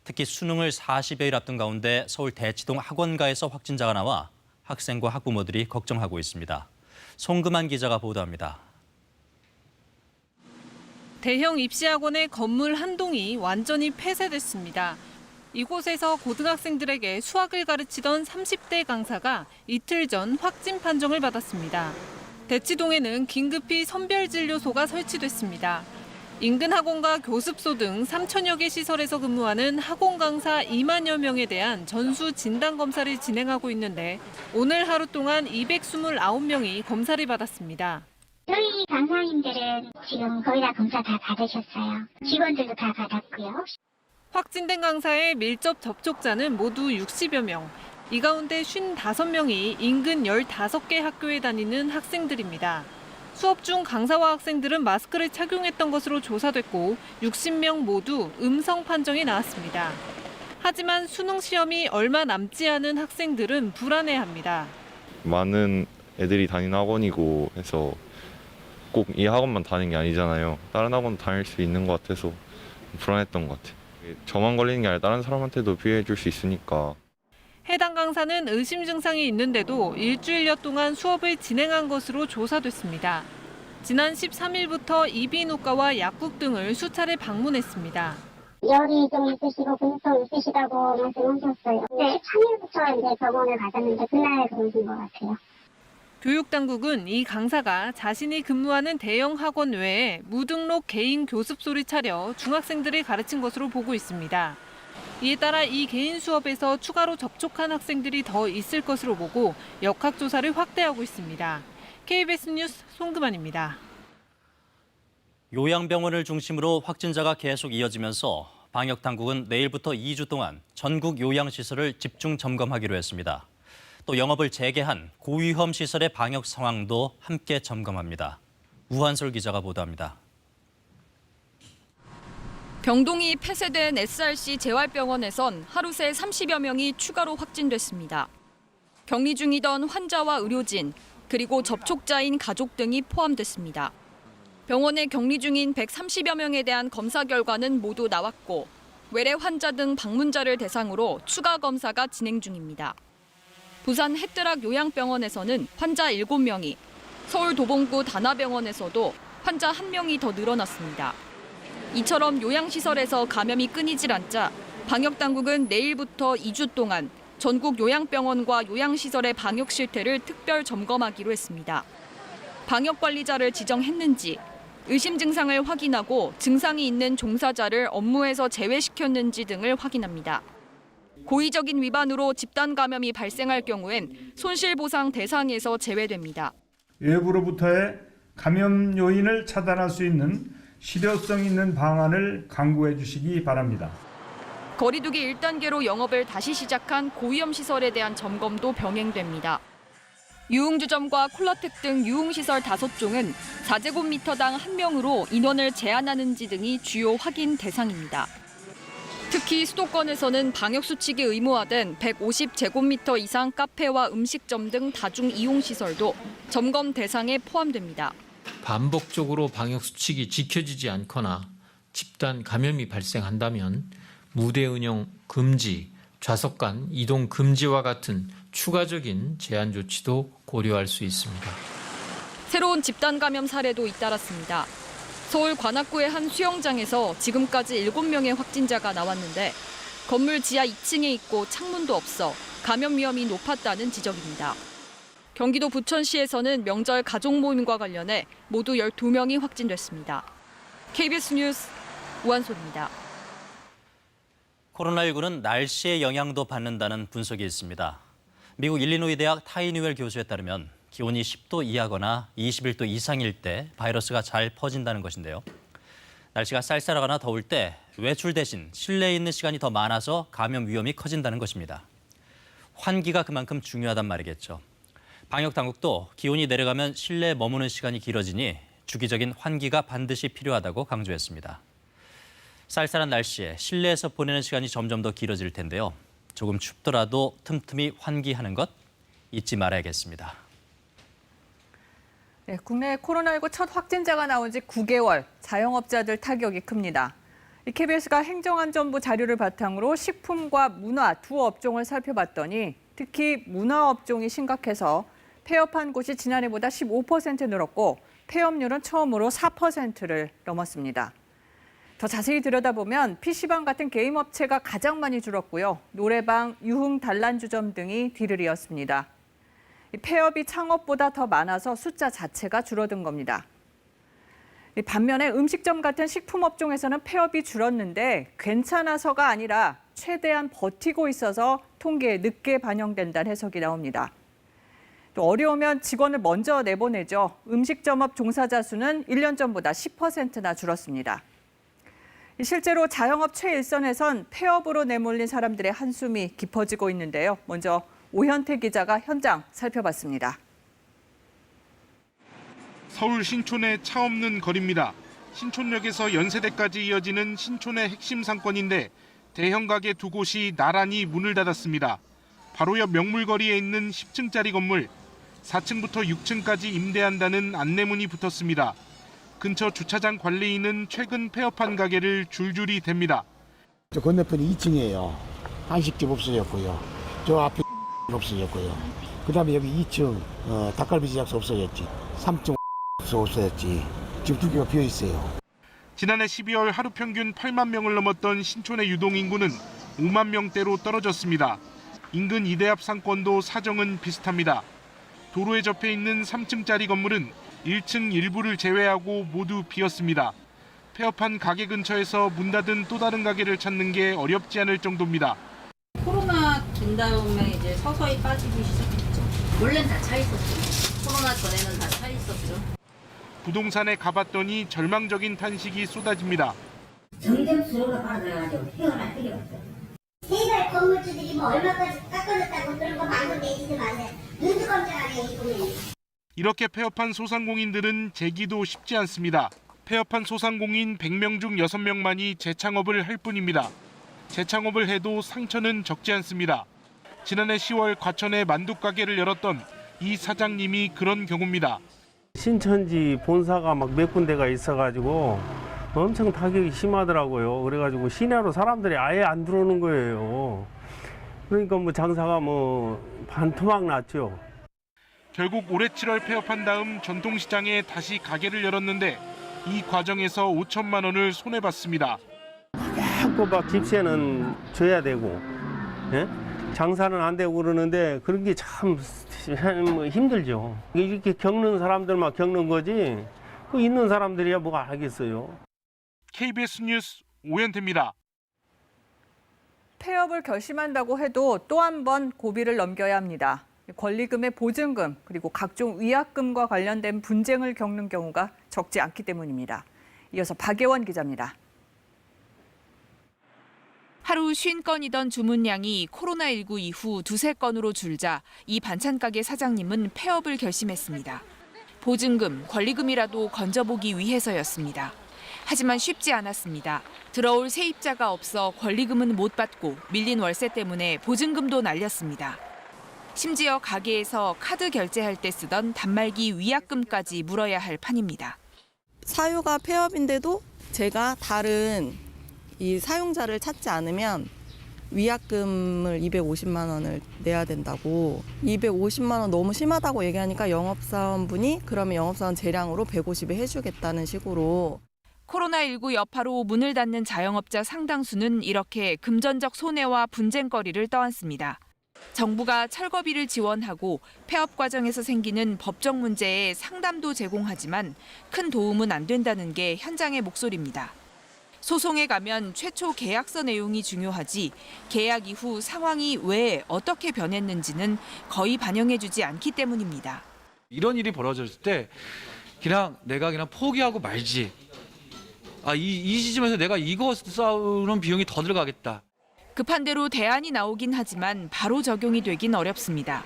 특히 수능을 40여일 앞둔 가운데 서울 대치동 학원가에서 확진자가 나와 학생과 학부모들이 걱정하고 있습니다. 송금한 기자가 보도합니다. 대형 입시학원의 건물 한 동이 완전히 폐쇄됐습니다. 이곳에서 고등학생들에게 수학을 가르치던 30대 강사가 이틀 전 확진 판정을 받았습니다. 대치동에는 긴급히 선별진료소가 설치됐습니다. 인근 학원과 교습소 등 3천여 개 시설에서 근무하는 학원 강사 2만여 명에 대한 전수 진단 검사를 진행하고 있는데 오늘 하루 동안 229명이 검사를 받았습니다. 저희 강사님들은 지금 거의 다 검사 다 받으셨어요. 직원들도 다 받았고요. 확진된 강사의 밀접 접촉자는 모두 60여 명. 이 가운데 55명이 인근 15개 학교에 다니는 학생들입니다. 수업 중 강사와 학생들은 마스크를 착용했던 것으로 조사됐고 60명 모두 음성 판정이 나왔습니다. 하지만 수능 시험이 얼마 남지 않은 학생들은 불안해합니다. 많은 애들이 다니는 학원이고 해서 꼭 이 학원만 다니는 게 아니잖아요. 다른 학원 다닐 수 있는 것 같아서 불안했던 것 같아요. 저만 걸리는 게 아니라 다른 사람한테도 피해 줄 수 있으니까. 해당 강사는 의심 증상이 있는데도 일주일여 동안 수업을 진행한 것으로 조사됐습니다. 지난 13일부터 이비인후과와 약국 등을 수차례 방문했습니다. 열이 좀 있으시고 근성 있으시다고 말씀하셨어요. 네, 3일부터 이제 병원을 가셨는데 그날 그러신 것 같아요. 교육당국은 이 강사가 자신이 근무하는 대형 학원 외에 무등록 개인 교습소를 차려 중학생들을 가르친 것으로 보고 있습니다. 이에 따라 이 개인 수업에서 추가로 접촉한 학생들이 더 있을 것으로 보고 역학조사를 확대하고 있습니다. KBS 뉴스 송금환입니다. 요양병원을 중심으로 확진자가 계속 이어지면서 방역당국은 내일부터 2주 동안 전국 요양시설을 집중 점검하기로 했습니다. 또 영업을 재개한 고위험 시설의 방역 상황도 함께 점검합니다. 우한솔 기자가 보도합니다. 병동이 폐쇄된 SRC 재활병원에선 하루 새 30여 명이 추가로 확진됐습니다. 격리 중이던 환자와 의료진, 그리고 접촉자인 가족 등이 포함됐습니다. 병원에 격리 중인 130여 명에 대한 검사 결과는 모두 나왔고 외래 환자 등 방문자를 대상으로 추가 검사가 진행 중입니다. 부산 햇드락 요양병원에서는 환자 7명이, 서울 도봉구 다나병원에서도 환자 1명이 더 늘어났습니다. 이처럼 요양시설에서 감염이 끊이질 않자 방역당국은 내일부터 2주 동안 전국 요양병원과 요양시설의 방역 실태를 특별 점검하기로 했습니다. 방역관리자를 지정했는지, 의심 증상을 확인하고 증상이 있는 종사자를 업무에서 제외시켰는지 등을 확인합니다. 고의적인 위반으로 집단 감염이 발생할 경우엔 손실보상 대상에서 제외됩니다. 외부로부터의 감염 요인을 차단할 수 있는 실효성 있는 방안을 강구해 주시기 바랍니다. 거리두기 1단계로 영업을 다시 시작한 고위험 시설에 대한 점검도 병행됩니다. 유흥주점과 콜라텍 등 유흥시설 5종은 4제곱미터당 1명으로 인원을 제한하는지 등이 주요 확인 대상입니다. 특히 수도권에서는 방역수칙이 의무화된 150제곱미터 이상 카페와 음식점 등 다중이용시설도 점검 대상에 포함됩니다. 반복적으로 방역수칙이 지켜지지 않거나 집단 감염이 발생한다면 무대 운영 금지, 좌석 간 이동 금지와 같은 추가적인 제한 조치도 고려할 수 있습니다. 새로운 집단 감염 사례도 잇따랐습니다. 서울 관악구의 한 수영장에서 지금까지 7명의 확진자가 나왔는데 건물 지하 2층에 있고 창문도 없어 감염 위험이 높았다는 지적입니다. 경기도 부천시에서는 명절 가족 모임과 관련해 모두 12명이 확진됐습니다. KBS 뉴스 우한솔입니다. 코로나19는 날씨의 영향도 받는다는 분석이 있습니다. 미국 일리노이 대학 타이뉴엘 교수에 따르면 기온이 10도 이하거나 21도 이상일 때 바이러스가 잘 퍼진다는 것인데요. 날씨가 쌀쌀하거나 더울 때 외출 대신 실내에 있는 시간이 더 많아서 감염 위험이 커진다는 것입니다. 환기가 그만큼 중요하단 말이겠죠. 방역당국도 기온이 내려가면 실내에 머무는 시간이 길어지니 주기적인 환기가 반드시 필요하다고 강조했습니다. 쌀쌀한 날씨에 실내에서 보내는 시간이 점점 더 길어질 텐데요. 조금 춥더라도 틈틈이 환기하는 것 잊지 말아야겠습니다. 네, 국내 코로나19 첫 확진자가 나온 지 9개월, 자영업자들 타격이 큽니다. KBS가 행정안전부 자료를 바탕으로 식품과 문화 두 업종을 살펴봤더니 특히 문화업종이 심각해서 폐업한 곳이 지난해보다 15% 늘었고 폐업률은 처음으로 4%를 넘었습니다. 더 자세히 들여다보면 PC방 같은 게임 업체가 가장 많이 줄었고요. 노래방, 유흥, 단란주점 등이 뒤를 이었습니다. 폐업이 창업보다 더 많아서 숫자 자체가 줄어든 겁니다. 반면에 음식점 같은 식품업종에서는 폐업이 줄었는데 괜찮아서가 아니라 최대한 버티고 있어서 통계에 늦게 반영된다는 해석이 나옵니다. 또 어려우면 직원을 먼저 내보내죠. 음식점업 종사자 수는 1년 전보다 10%나 줄었습니다. 실제로 자영업 최일선에선 폐업으로 내몰린 사람들의 한숨이 깊어지고 있는데요. 먼저 오현태 기자가 현장 살펴봤습니다. 서울 신촌의 차 없는 거리입니다. 신촌역에서 연세대까지 이어지는 신촌의 핵심 상권인데 대형 가게 두 곳이 나란히 문을 닫았습니다. 바로 옆 명물거리에 있는 10층짜리 건물, 4층부터 6층까지 임대한다는 안내문이 붙었습니다. 근처 주차장 관리인은 최근 폐업한 가게를 줄줄이 댑니다. 저 건너편이 2층이에요. 한식집 없어졌고요. 저 앞에 없어졌고요. 그다음에 여기 2층 닭갈비 제작소 없어졌지. 3층 없어졌지. 지금 두 개가 비어 있어요. 지난해 12월 하루 평균 8만 명을 넘었던 신촌의 유동 인구는 5만 명대로 떨어졌습니다. 인근 이대합 상권도 사정은 비슷합니다. 도로에 접해 있는 3층짜리 건물은 1층 일부를 제외하고 모두 비었습니다. 폐업한 가게 근처에서 문 닫은 또 다른 가게를 찾는 게 어렵지 않을 정도입니다. 코로나 된 다음에 이제 서서히 빠지기 시작했죠. 원래는 다 차 있었죠. 코로나 전에는 다 차 있었죠. 부동산에 가봤더니 절망적인 탄식이 쏟아집니다. 점점 수요가 빠져가지고 헤어날 필요 없어요. 세발 건물주들이 뭐 얼마까지 깎아줬다고 그런 거 말도 내지도 마세요. 눈도 깜짝 안 해요, 이거는. 이렇게 폐업한 소상공인들은 재기도 쉽지 않습니다. 폐업한 소상공인 100명 중 6명만이 재창업을 할 뿐입니다. 재창업을 해도 상처는 적지 않습니다. 지난해 10월 과천에 만두가게를 열었던 이 사장님이 그런 경우입니다. 신천지 본사가 막 몇 군데가 있어가지고 엄청 타격이 심하더라고요. 그래가지고 시내로 사람들이 아예 안 들어오는 거예요. 그러니까 뭐 장사가 뭐 반토막 났죠. 결국 올해 7월 폐업한 다음 전통시장에 다시 가게를 열었는데 이 과정에서 5천만 원을 손해봤습니다. 자꾸 막 집세는 줘야 되고, 예? 장사는 안 되고 그러는데 그런 게 참 힘들죠. 이렇게 겪는 사람들만 겪는 거지, 그 있는 사람들이야 뭐가 알겠어요. KBS 뉴스 오현태입니다. 폐업을 결심한다고 해도 또 한 번 고비를 넘겨야 합니다. 권리금의 보증금 그리고 각종 위약금과 관련된 분쟁을 겪는 경우가 적지 않기 때문입니다. 이어서 박예원 기자입니다. 하루 50건이던 주문량이 코로나19 이후 두세 건으로 줄자 이 반찬가게 사장님은 폐업을 결심했습니다. 보증금, 권리금이라도 건져보기 위해서였습니다. 하지만 쉽지 않았습니다. 들어올 세입자가 없어 권리금은 못 받고 밀린 월세 때문에 보증금도 날렸습니다. 심지어 가게에서 카드 결제할 때 쓰던 단말기 위약금까지 물어야 할 판입니다. 사유가 폐업인데도 제가 다른 이 사용자를 찾지 않으면 위약금을 250만 원을 내야 된다고, 250만 원 너무 심하다고 얘기하니까 영업사원분이 그러면 영업사원 재량으로 150에 해주겠다는 식으로. 코로나19 여파로 문을 닫는 자영업자 상당수는 이렇게 금전적 손해와 분쟁거리를 떠안습니다. 정부가 철거비를 지원하고 폐업 과정에서 생기는 법적 문제에 상담도 제공하지만 큰 도움은 안 된다는 게 현장의 목소리입니다. 소송에 가면 최초 계약서 내용이 중요하지 계약 이후 상황이 왜 어떻게 변했는지는 거의 반영해주지 않기 때문입니다. 이런 일이 벌어졌을 때 그냥 내가 그냥 포기하고 말지. 이 시점에서 내가 이거 싸우는 비용이 더 들어가겠다. 급한 대로 대안이 나오긴 하지만 바로 적용이 되긴 어렵습니다.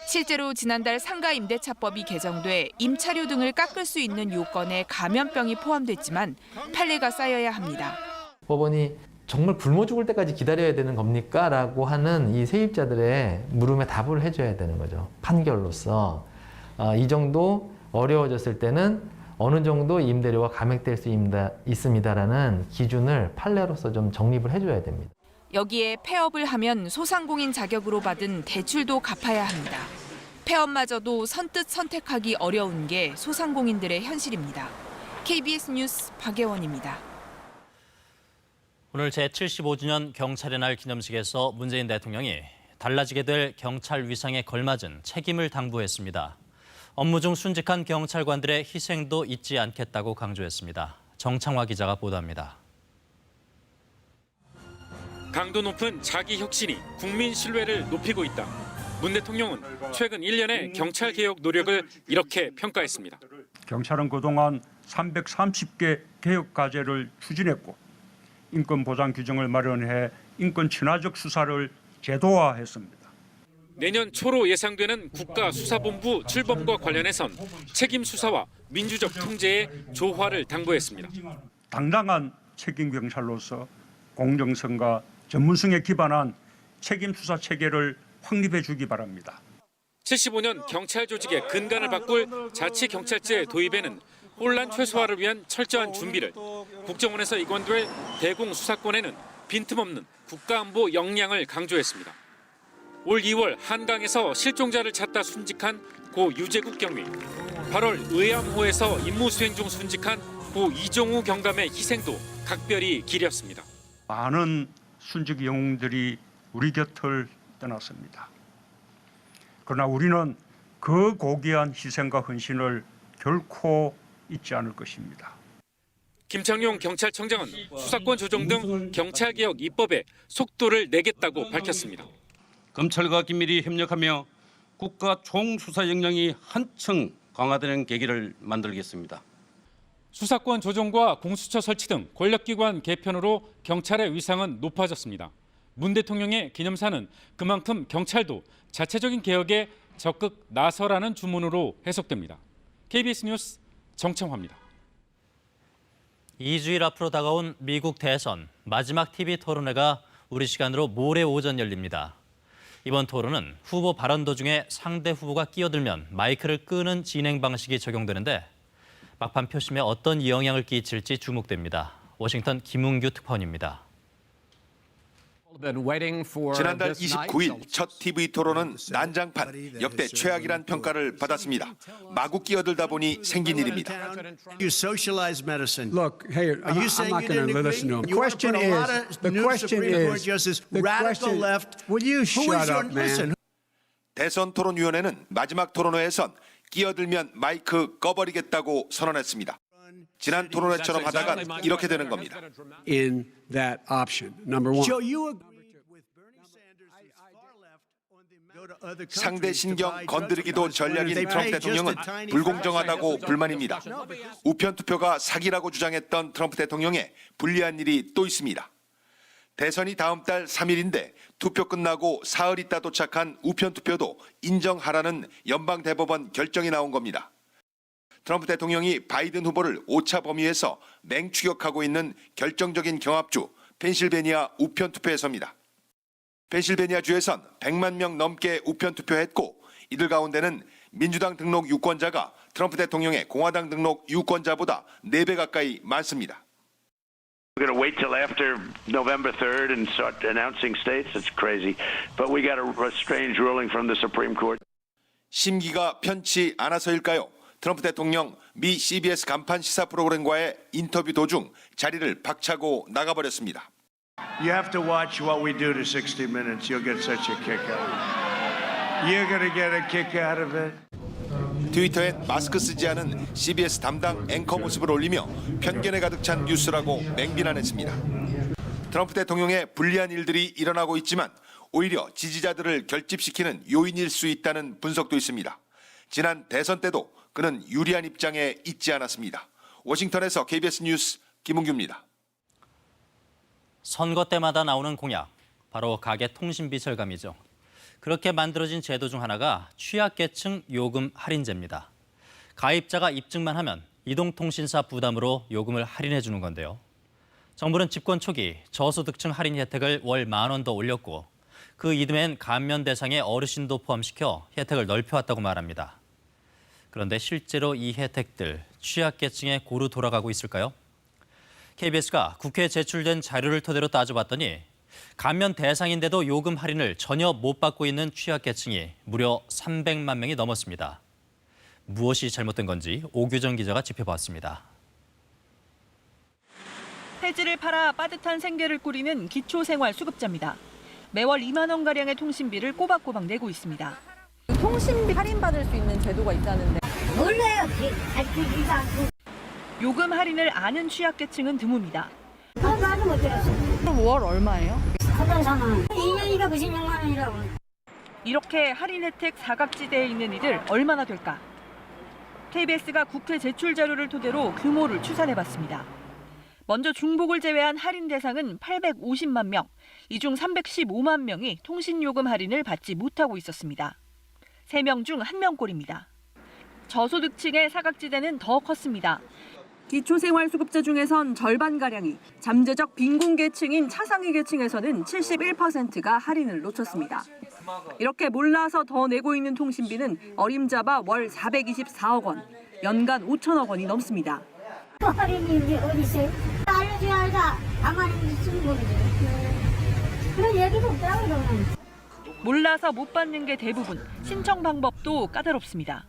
실제로 지난달 상가 임대차법이 개정돼 임차료 등을 깎을 수 있는 요건에 감염병이 포함됐지만 판례가 쌓여야 합니다. 법원이 정말 굶어 죽을 때까지 기다려야 되는 겁니까? 라고 하는 이 세입자들의 물음에 답을 해줘야 되는 거죠. 판결로서. 이 정도 어려워졌을 때는 어느 정도 임대료가 감액될 수 있습니다라는 기준을 판례로서 좀 정립을 해줘야 됩니다. 여기에 폐업을 하면 소상공인 자격으로 받은 대출도 갚아야 합니다. 폐업마저도 선뜻 선택하기 어려운 게 소상공인들의 현실입니다. KBS 뉴스 박예원입니다. 오늘 제75주년 경찰의 날 기념식에서 문재인 대통령이 달라지게 될 경찰 위상에 걸맞은 책임을 당부했습니다. 업무 중 순직한 경찰관들의 희생도 잊지 않겠다고 강조했습니다. 정창화 기자가 보도합니다. 강도 높은 자기 혁신이 국민 신뢰를 높이고 있다. 문 대통령은 최근 1년의 경찰 개혁 노력을 이렇게 평가했습니다. 경찰은 그동안 330개 개혁 과제를 추진했고 인권 보장 규정을 마련해 인권 친화적 수사를 제도화했습니다. 내년 초로 예상되는 국가수사본부 출범과 관련해선 책임 수사와 민주적 통제의 조화를 당부했습니다. 당당한 책임 경찰로서 공정성과 전문성에 기반한 책임 수사 체계를 확립해 주기 바랍니다. 75년 경찰 조직의 근간을 바꿀 자치경찰제 도입에는 혼란 최소화를 위한 철저한 준비를, 국정원에서 이관될 대공수사권에는 빈틈없는 국가안보 역량을 강조했습니다. 올 2월 한강에서 실종자를 찾다 순직한 고 유재국 경위, 8월 의암호에서 임무 수행 중 순직한 고 이종우 경감의 희생도 각별히 기렸습니다. 많은 순직 영웅들이 우리 곁을 떠났습니다. 그러나 우리는 그 고귀한 희생과 헌신을 결코 잊지 않을 것입니다. 김창룡 경찰청장은 수사권 조정 등 경찰개혁 입법에 속도를 내겠다고 밝혔습니다. 검찰과 긴밀히 협력하며 국가 총수사 역량이 한층 강화되는 계기를 만들겠습니다. 수사권 조정과 공수처 설치 등 권력기관 개편으로 경찰의 위상은 높아졌습니다. 문 대통령의 기념사는 그만큼 경찰도 자체적인 개혁에 적극 나서라는 주문으로 해석됩니다. KBS 뉴스 정청화입니다. 2주일 앞으로 다가온 미국 대선 마지막 TV 토론회가 우리 시간으로 모레 오전 열립니다. 이번 토론은 후보 발언 도중에 상대 후보가 끼어들면 마이크를 끄는 진행 방식이 적용되는데 막판 표심에 어떤 영향을 끼칠지 주목됩니다. 워싱턴 김웅규 특파원입니다. 지난달 29일 첫 TV 토론은 난장판, 역대 최악이란 평가를 받았습니다. 마구 끼어들다 보니 생긴 일입니다. You socialize medicine. Look, hey, Are you saying you didn't agree? The question is, radical left. will you shut up, man? 대선 토론위원회는 마지막 토론회에선 끼어들면 마이크 꺼버리겠다고 선언했습니다. 지난 토론회처럼 하다가 이렇게 되는 겁니다. In that option, number one. Joe, you agreed with Bernie Sanders, who's far left, on the go to other 상대 countries to 신경 buy 건드리기도 drugs. 전략인 They 트럼프 pay just 대통령은 a tiny 불공정하다고 불만입니다. 우편 투표가 사기라고 주장했던 트럼프 대통령에 불리한 일이 또 있습니다. 대선이 다음 달 3일인데 투표 끝나고 사흘 있다 도착한 우편 투표도 인정하라는 연방 대법원 결정이 나온 겁니다. 트럼프 대통령이 바이든 후보를 오차 범위에서 맹추격하고 있는 결정적인 경합주 펜실베니아 우편 투표에서입니다. 펜실베니아 주에선 100만 명 넘게 우편 투표했고 이들 가운데는 민주당 등록 유권자가 트럼프 대통령의 공화당 등록 유권자보다 4배 가까이 많습니다. We're going to wait till after November 3rd and start announcing states? It's crazy. But we got a strange ruling from the Supreme Court. 심기가 편치 않아서일까요? 트럼프 대통령 미 CBS 간판 시사 프로그램과의 인터뷰 도중 자리를 박차고 나가버렸습니다. You have to watch what we do to 60 Minutes. You'll get such a kick out of it. You're going to get a kick out of it. 트위터엔 마스크 쓰지 않은 CBS 담당 앵커 모습을 올리며 편견에 가득 찬 뉴스라고 맹비난했습니다. 트럼프 대통령의 불리한 일들이 일어나고 있지만 오히려 지지자들을 결집시키는 요인일 수 있다는 분석도 있습니다. 지난 대선 때도 그는 유리한 입장에 있지 않았습니다. 워싱턴에서 KBS 뉴스 김은규입니다. 선거 때마다 나오는 공약, 바로 가계통신비 절감이죠. 그렇게 만들어진 제도 중 하나가 취약계층 요금 할인제입니다. 가입자가 입증만 하면 이동통신사 부담으로 요금을 할인해 주는 건데요. 정부는 집권 초기 저소득층 할인 혜택을 월 10,000원 더 올렸고 그 이듬해엔 감면 대상의 어르신도 포함시켜 혜택을 넓혀왔다고 말합니다. 그런데 실제로 이 혜택들 취약계층에 고루 돌아가고 있을까요? KBS가 국회에 제출된 자료를 토대로 따져봤더니 감면 대상인데도 요금 할인을 전혀 못 받고 있는 취약계층이 무려 300만 명이 넘었습니다. 무엇이 잘못된 건지 오규정 기자가 짚어봤습니다. 폐지를 팔아 빠듯한 생계를 꾸리는 기초생활수급자입니다. 매월 2만 원가량의 통신비를 꼬박꼬박 내고 있습니다. 통신비 할인받을 수 있는 제도가 있다는데. 몰라요. 요금 할인을 아는 취약계층은 드뭅니다. 나도 못 들었어. 그럼 월 얼마예요? 4,400원. 2년이가 96만 원이라고. 이렇게 할인 혜택 사각지대에 있는 이들 얼마나 될까? KBS가 국회 제출 자료를 토대로 규모를 추산해봤습니다. 먼저 중복을 제외한 할인 대상은 850만 명, 이 중 315만 명이 통신요금 할인을 받지 못하고 있었습니다. 3명 중 1명꼴입니다. 저소득층의 사각지대는 더 컸습니다. 기초생활수급자 중에선 절반가량이 잠재적 빈곤계층인 차상위 계층에서는 71%가 할인을 놓쳤습니다. 이렇게 몰라서 더 내고 있는 통신비는 어림잡아 월 424억 원, 연간 5천억 원이 넘습니다. 할인이 우리 어디 있어요? 알려줘야 알자. 가만히 쓰는 거지. 그런 얘기도 없더라고요, 저는. 몰라서 못 받는 게 대부분, 신청 방법도 까다롭습니다.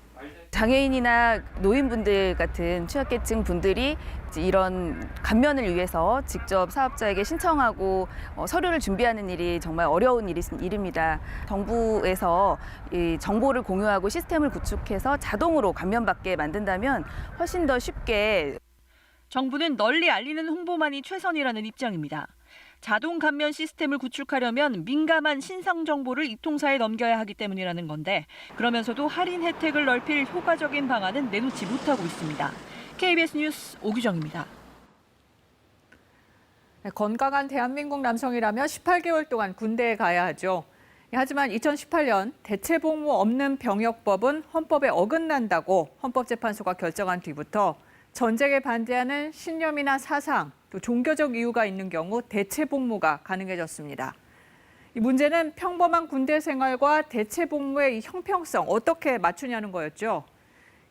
장애인이나 노인분들 같은 취약계층 분들이 이런 감면을 위해서 직접 사업자에게 신청하고 서류를 준비하는 일이 정말 어려운 일입니다. 정부에서 이 정보를 공유하고 시스템을 구축해서 자동으로 감면받게 만든다면 훨씬 더 쉽게. 정부는 널리 알리는 홍보만이 최선이라는 입장입니다. 자동 감면 시스템을 구축하려면 민감한 신상 정보를 이 통사에 넘겨야 하기 때문이라는 건데 그러면서도 할인 혜택을 넓힐 효과적인 방안은 내놓지 못하고 있습니다. KBS 뉴스 오규정입니다. 건강한 대한민국 남성이라면 18개월 동안 군대에 가야 하죠. 하지만 2018년 대체복무 없는 병역법은 헌법에 어긋난다고 헌법재판소가 결정한 뒤부터 전쟁에 반대하는 신념이나 사상, 또 종교적 이유가 있는 경우 대체복무가 가능해졌습니다. 이 문제는 평범한 군대 생활과 대체복무의 형평성 어떻게 맞추냐는 거였죠.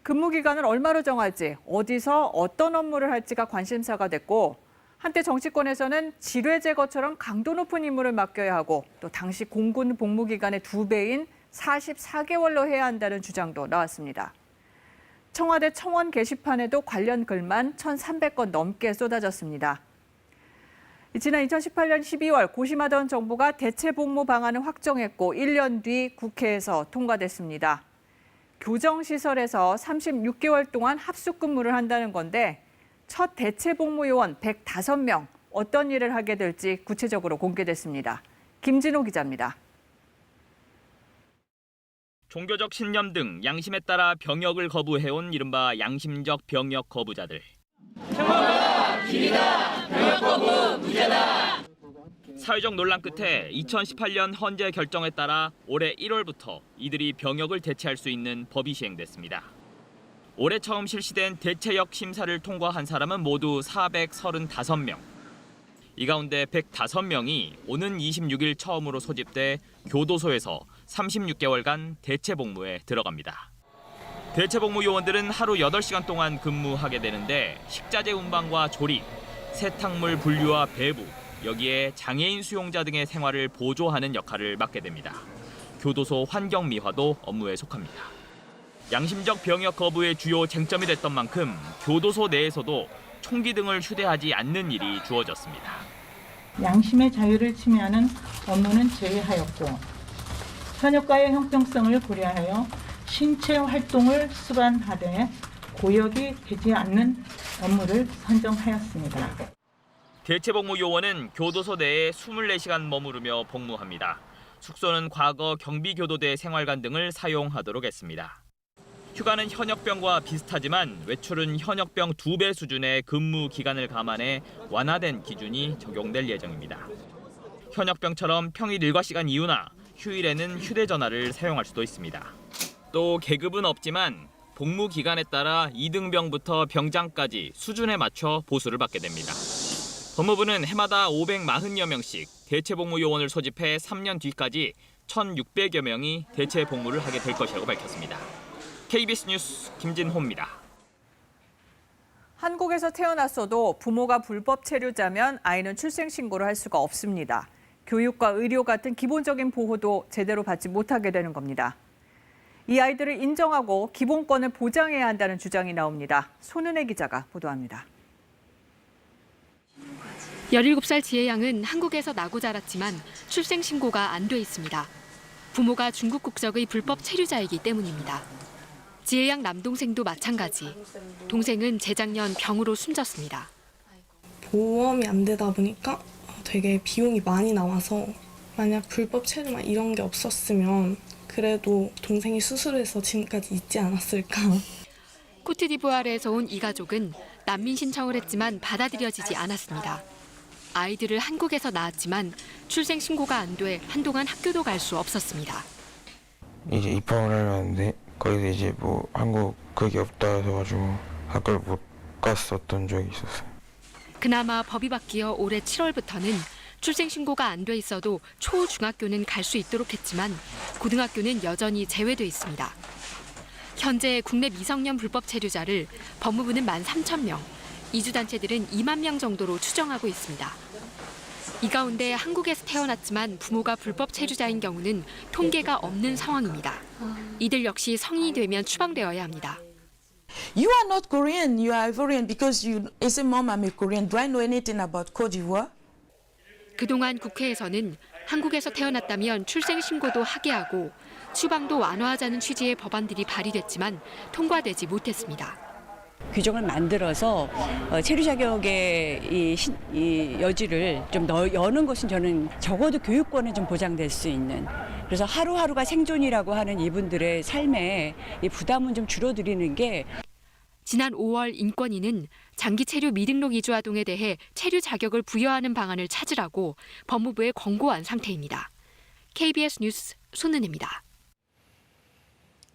근무 기간을 얼마로 정할지, 어디서 어떤 업무를 할지가 관심사가 됐고 한때 정치권에서는 지뢰 제거처럼 강도 높은 임무를 맡겨야 하고 또 당시 공군 복무 기간의 2배인 44개월로 해야 한다는 주장도 나왔습니다. 청와대 청원 게시판에도 관련 글만 1,300건 넘게 쏟아졌습니다. 지난 2018년 12월 고심하던 정부가 대체 복무 방안을 확정했고 1년 뒤 국회에서 통과됐습니다. 교정시설에서 36개월 동안 합숙 근무를 한다는 건데 첫 대체 복무 요원 105명 어떤 일을 하게 될지 구체적으로 공개됐습니다. 김진호 기자입니다. 종교적 신념 등 양심에 따라 병역을 거부해온 이른바 양심적 병역 거부자들. 평화가 길이다. 병역 거부 무죄다. 사회적 논란 끝에 2018년 헌재 결정에 따라 올해 1월부터 이들이 병역을 대체할 수 있는 법이 시행됐습니다. 올해 처음 실시된 대체역 심사를 통과한 사람은 모두 435명. 이 가운데 105명이 오는 26일 처음으로 소집돼 교도소에서 36개월간 대체 복무에 들어갑니다. 대체 복무 요원들은 하루 8시간 동안 근무하게 되는데 식자재 운반과 조립, 세탁물 분류와 배부, 여기에 장애인 수용자 등의 생활을 보조하는 역할을 맡게 됩니다. 교도소 환경 미화도 업무에 속합니다. 양심적 병역 거부의 주요 쟁점이 됐던 만큼 교도소 내에서도 총기 등을 휴대하지 않는 일이 주어졌습니다. 양심의 자유를 침해하는 업무는 제외하였고 현역과의 형평성을 고려하여 신체 활동을 수반하되 고역이 되지 않는 업무를 선정하였습니다. 대체복무 요원은 교도소 내에 24시간 머무르며 복무합니다. 숙소는 과거 경비교도대 생활관 등을 사용하도록 했습니다. 휴가는 현역병과 비슷하지만 외출은 현역병 2배 수준의 근무 기간을 감안해 완화된 기준이 적용될 예정입니다. 현역병처럼 평일 일과 시간 이후나 휴일에는 휴대전화를 사용할 수도 있습니다. 또 계급은 없지만 복무 기간에 따라 2등병부터 병장까지 수준에 맞춰 보수를 받게 됩니다. 법무부는 해마다 540여 명씩 대체복무 요원을 소집해 3년 뒤까지 1,600여 명이 대체 복무를 하게 될 것이라고 밝혔습니다. KBS 뉴스 김진호입니다. 한국에서 태어났어도 부모가 불법 체류자면 아이는 출생신고를 할 수가 없습니다. 교육과 의료 같은 기본적인 보호도 제대로 받지 못하게 되는 겁니다. 이 아이들을 인정하고 기본권을 보장해야 한다는 주장이 나옵니다. 손은혜 기자가 보도합니다. 17살 지혜양은 한국에서 나고 자랐지만 출생신고가 안 돼 있습니다. 부모가 중국 국적의 불법 체류자이기 때문입니다. 지혜양 남동생도 마찬가지. 동생은 재작년 병으로 숨졌습니다. 보험이 안 되다 보니까 되게 비용이 많이 나와서 만약 불법 체류만 이런 게 없었으면 그래도 동생이 수술해서 지금까지 있지 않았을까. 코트디부아르에서 온 이 가족은 난민 신청을 했지만 받아들여지지 않았습니다. 아이들을 한국에서 낳았지만 출생 신고가 안 돼 한동안 학교도 갈 수 없었습니다. 이제 입학을 하려는데 거기서 이제 뭐 한국 그게 없다 해가지고 학교를 못 갔었던 적이 있었어요. 그나마 법이 바뀌어 올해 7월부터는 출생 신고가 안 돼 있어도 초, 중학교는 갈 수 있도록 했지만 고등학교는 여전히 제외돼 있습니다. 현재 국내 미성년 불법 체류자를 법무부는 13,000명, 이주단체들은 2만 명 정도로 추정하고 있습니다. 이 가운데 한국에서 태어났지만 부모가 불법 체류자인 경우는 통계가 없는 상황입니다. 이들 역시 성인이 되면 추방되어야 합니다. You are not Korean, you are Ivorian because you say mom I'm a Korean. Do I know anything about Côte d'Ivoire? 그동안 국회에서는 한국에서 태어났다면 출생 신고도 하게 하고 추방도 완화하자는 취지의 법안들이 발의됐지만 통과되지 못했습니다. 규정을 만들어서 체류 자격의 이 여지를 좀 여는 것은 저는 적어도 교육권은 좀 보장될 수 있는, 그래서 하루하루가 생존이라고 하는 이분들의 삶에 이 부담은 좀 줄어들이는 게. 지난 5월 인권위는 장기 체류 미등록 이주 아동에 대해 체류 자격을 부여하는 방안을 찾으라고 법무부에 권고한 상태입니다. KBS 뉴스 손은혜입니다.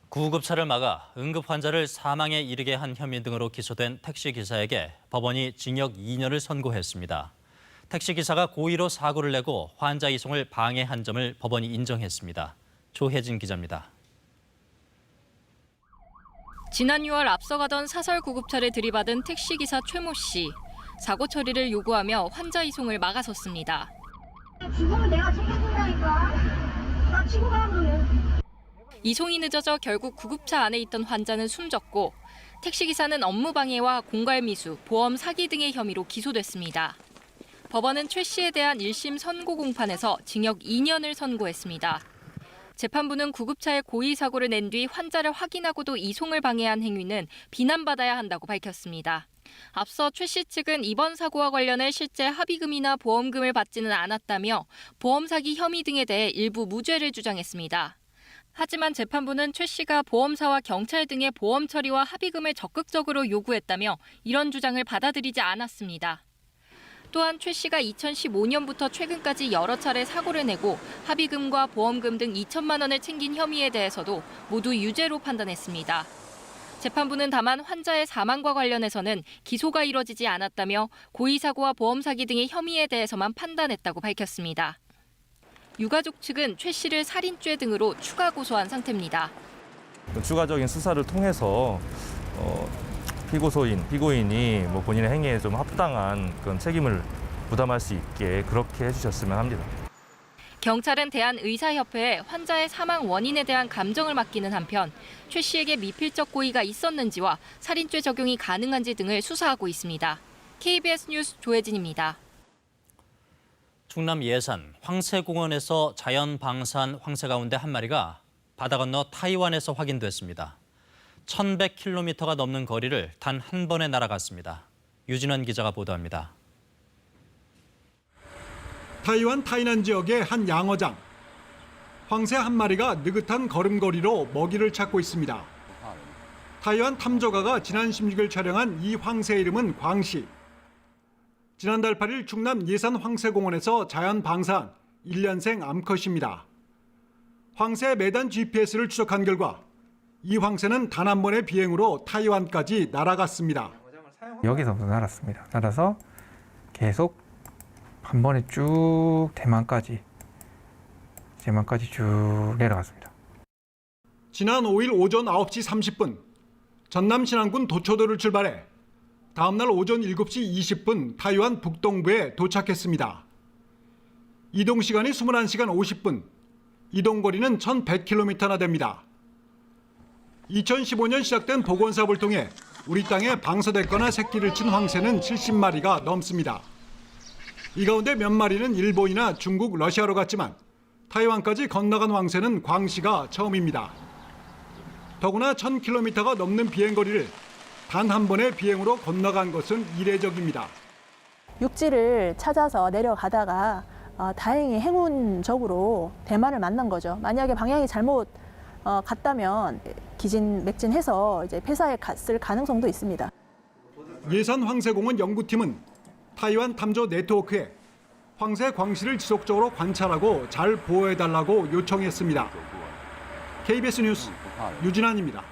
구급차를 막아 응급 환자를 사망에 이르게 한 혐의 등으로 기소된 택시기사에게 법원이 징역 2년을 선고했습니다. 택시기사가 고의로 사고를 내고 환자 이송을 방해한 점을 법원이 인정했습니다. 조혜진 기자입니다. 지난 6월 앞서가던 사설 구급차를 들이받은 택시기사 최모 씨. 사고 처리를 요구하며 환자 이송을 막아섰습니다. 죽으면 내가 책임진다니까. 나 치고 가면 그러면. 이송이 늦어져 결국 구급차 안에 있던 환자는 숨졌고 택시기사는 업무방해와 공갈미수, 보험 사기 등의 혐의로 기소됐습니다. 법원은 최 씨에 대한 1심 선고 공판에서 징역 2년을 선고했습니다. 재판부는 구급차에 고의 사고를 낸 뒤 환자를 확인하고도 이송을 방해한 행위는 비난받아야 한다고 밝혔습니다. 앞서 최 씨 측은 이번 사고와 관련해 실제 합의금이나 보험금을 받지는 않았다며 보험 사기 혐의 등에 대해 일부 무죄를 주장했습니다. 하지만 재판부는 최 씨가 보험사와 경찰 등의 보험 처리와 합의금을 적극적으로 요구했다며 이런 주장을 받아들이지 않았습니다. 또한 최 씨가 2015년부터 최근까지 여러 차례 사고를 내고 합의금과 보험금 등 2천만 원을 챙긴 혐의에 대해서도 모두 유죄로 판단했습니다. 재판부는 다만 환자의 사망과 관련해서는 기소가 이뤄지지 않았다며 고의사고와 보험 사기 등의 혐의에 대해서만 판단했다고 밝혔습니다. 유가족 측은 최 씨를 살인죄 등으로 추가 고소한 상태입니다. 추가적인 수사를 통해서 피고인이 본인의 행위에 좀 합당한 그런 책임을 부담할 수 있게 그렇게 해주셨으면 합니다. 경찰은 대한의사협회에 환자의 사망 원인에 대한 감정을 맡기는 한편 최 씨에게 미필적 고의가 있었는지와 살인죄 적용이 가능한지 등을 수사하고 있습니다. KBS 뉴스 조혜진입니다. 충남 예산 황새공원에서 자연 방사한 황새 가운데 한 마리가 바다 건너 타이완에서 확인됐습니다. 1,100km가 넘는 거리를 단 한 번에 날아갔습니다. 유진원 기자가 보도합니다. 타이완 타이난 지역의 한 양어장. 황새 한 마리가 느긋한 걸음걸이로 먹이를 찾고 있습니다. 타이완 탐조가가 지난 16일 촬영한 이 황새 이름은 광시. 지난달 8일 충남 예산 황새공원에서 자연 방사한 1년생 암컷입니다. 황새 매단 GPS를 추적한 결과 이 황새는 단 한 번의 비행으로 타이완까지 날아갔습니다. 여기서부터 날았습니다. 날아서 계속 한 번에 쭉 대만까지 쭉 내려갔습니다. 지난 5일 오전 9시 30분 전남 신안군 도초도를 출발해 다음 날 오전 7시 20분 타이완 북동부에 도착했습니다. 이동 시간이 21시간 50분, 이동 거리는 1,100km나 됩니다. 2015년 시작된 복원 사업을 통해 우리 땅에 방사됐거나 새끼를 친 황새는 70마리가 넘습니다. 이 가운데 몇 마리는 일본이나 중국, 러시아로 갔지만 타이완까지 건너간 황새는 광시가 처음입니다. 더구나 1,000km가 넘는 비행거리를 단 한 번의 비행으로 건너간 것은 이례적입니다. 육지를 찾아서 내려가다가 다행히 행운적으로 대만을 만난 거죠. 만약에 방향이 잘못 갔다면 기진맥진해서 이제 폐사에 갔을 가능성도 있습니다. 예산 황새공원 연구팀은 타이완 탐조 네트워크에 황새 광시를 지속적으로 관찰하고 잘 보호해달라고 요청했습니다. KBS 뉴스 유진환입니다.